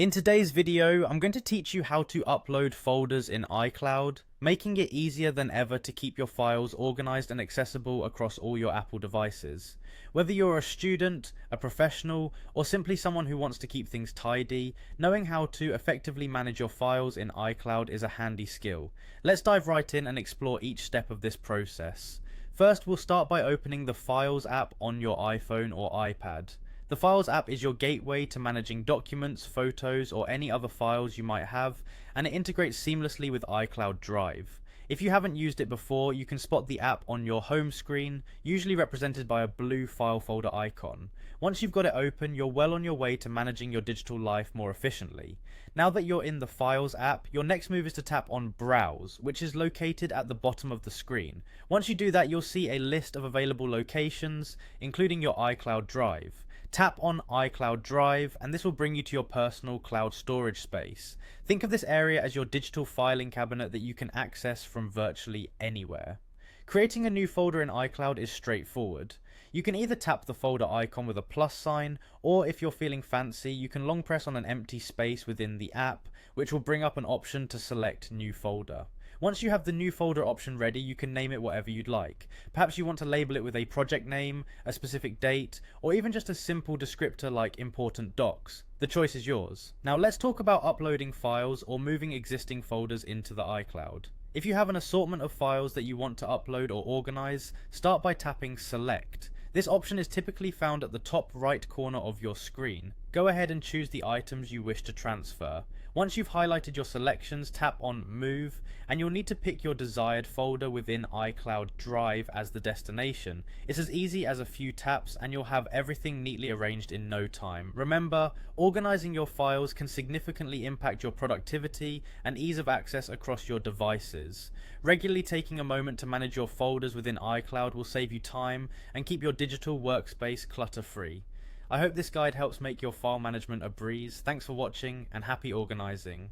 In today's video, I'm going to teach you how to upload folders in iCloud, making it easier than ever to keep your files organized and accessible across all your Apple devices. Whether you're a student, a professional, or simply someone who wants to keep things tidy, knowing how to effectively manage your files in iCloud is a handy skill. Let's dive right in and explore each step of this process. First, we'll start by opening the Files app on your iPhone or iPad. The Files app is your gateway to managing documents, photos, or any other files you might have, and it integrates seamlessly with iCloud Drive. If you haven't used it before, you can spot the app on your home screen, usually represented by a blue file folder icon. Once you've got it open, you're well on your way to managing your digital life more efficiently. Now that you're in the Files app, your next move is to tap on Browse, which is located at the bottom of the screen. Once you do that, you'll see a list of available locations, including your iCloud Drive. Tap on iCloud Drive and this will bring you to your personal cloud storage space. Think of this area as your digital filing cabinet that you can access from virtually anywhere. Creating a new folder in iCloud is straightforward. You can either tap the folder icon with a plus sign, or if you're feeling fancy, you can long press on an empty space within the app, which will bring up an option to select new folder. Once you have the new folder option ready, you can name it whatever you'd like. Perhaps you want to label it with a project name, a specific date, or even just a simple descriptor like important docs. The choice is yours. Now let's talk about uploading files or moving existing folders into the iCloud. If you have an assortment of files that you want to upload or organize, start by tapping Select. This option is typically found at the top right corner of your screen. Go ahead and choose the items you wish to transfer. Once you've highlighted your selections, tap on Move, and you'll need to pick your desired folder within iCloud Drive as the destination. It's as easy as a few taps and you'll have everything neatly arranged in no time. Remember, organizing your files can significantly impact your productivity and ease of access across your devices. Regularly taking a moment to manage your folders within iCloud will save you time and keep your digital workspace clutter-free. I hope this guide helps make your file management a breeze. Thanks for watching and happy organizing.